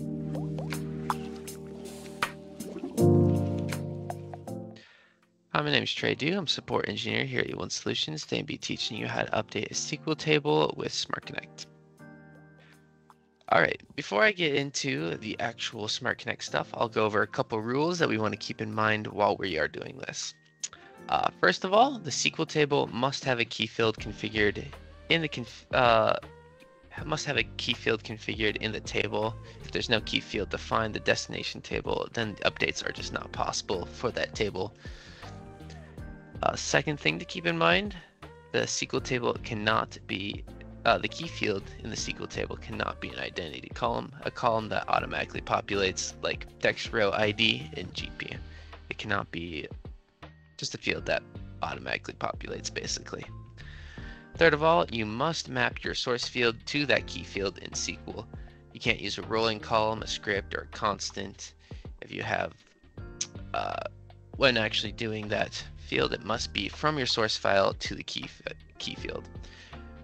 Hi, my name is Trey Dew. I'm support engineer here at E1 Solutions. Today I'll be teaching you how to update a SQL table with Smart Connect. All right, before I get into the actual Smart Connect stuff, I'll go over a couple rules that we want to keep in mind while we are doing this. First of all, the SQL table must have a key field configured in the table. If there's no key field defined, the destination table, then the updates are just not possible for that table. Second thing to keep in mind, the SQL table cannot be, the key field in the SQL table cannot be an identity column, a column that automatically populates like text row ID in GP. It cannot be just a field that automatically populates basically. Third of all, you must map your source field to that key field in SQL. You can't use a rolling column, a script, or a constant. If you have, when actually doing that field, it must be from your source file to the key field.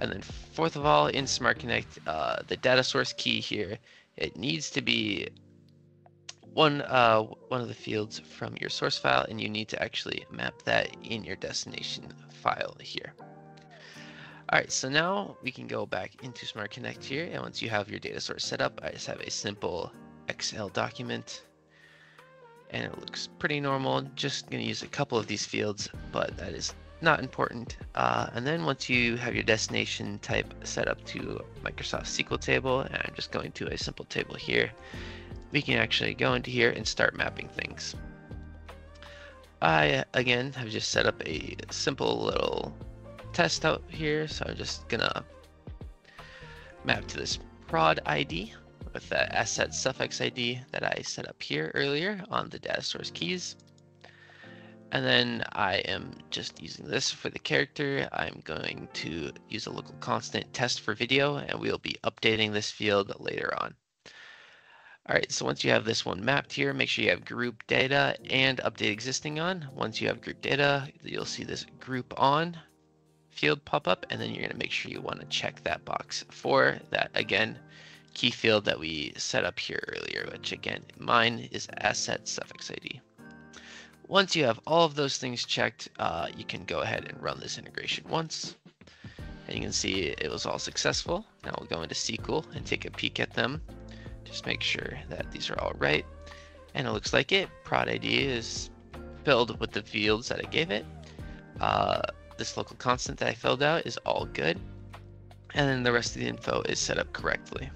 And then fourth of all, in Smart Connect, the data source key here, it needs to be one of the fields from your source file, and you need to actually map that in your destination file here. All right, so now we can go back into Smart Connect here, and once you have your data source set up, I just have a simple Excel document, and it looks pretty normal. Just going to use a couple of these fields, but that is not important. And then once you have your destination type set up to Microsoft SQL table, and I'm just going to a simple table here, we can actually go into here and start mapping things. I, again, have just set up a simple little test out here, so I'm just gonna map to this prod ID with that asset suffix ID that I set up here earlier on the data source keys. And then I am just using this for the character. I'm going to use a local constant test for video, and we'll be updating this field later on. All right, so once you have this one mapped here, make sure you have group data and update existing on. Once you have group data, you'll see this group on field pop up, and then you're going to make sure you want to check that box for that, again, key field that we set up here earlier, which again, mine is asset suffix ID. Once you have all of those things checked, you can go ahead and run this integration once, and you can see it was all successful. Now we'll go into SQL and take a peek at them. Just make sure that these are all right, and it looks like it. Prod ID is filled with the fields that I gave it. This local constant that I filled out is all good, and then the rest of the info is set up correctly.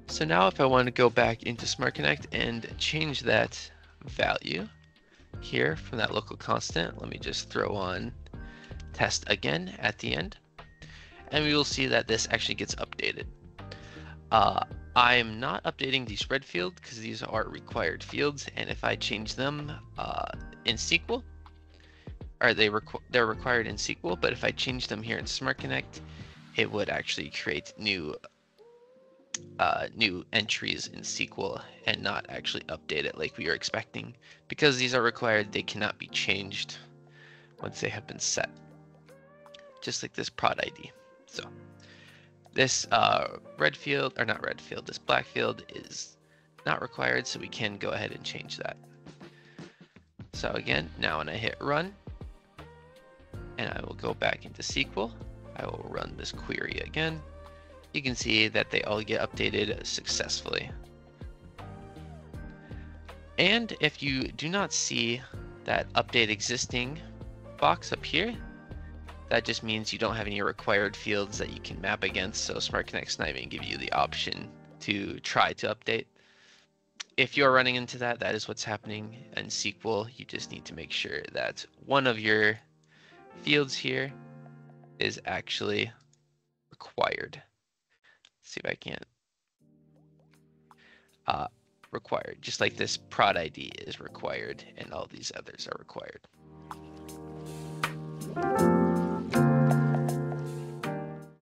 So now if I want to go back into Smart Connect and change that value here from that local constant, let me just throw on test again at the end, and we will see that this actually gets updated. I'm not updating these red fields because these are required fields, and if I change them in SQL, or they're required in SQL, but if I change them here in Smart Connect, it would actually create new entries in SQL and not actually update it like we are expecting. Because these are required, they cannot be changed once they have been set. Just like this prod ID. So this this black field is not required, so we can go ahead and change that. So again, now when I hit run, and I will go back into SQL, I will run this query again. You can see that they all get updated successfully. And if you do not see that update existing box up here, that just means you don't have any required fields that you can map against, so Smart Connect's not even give you the option to try to update. If you're running into that, that is what's happening in SQL. You just need to make sure that one of your fields here is actually required. Let's see if I can't. Required, just like this prod ID is required and all these others are required.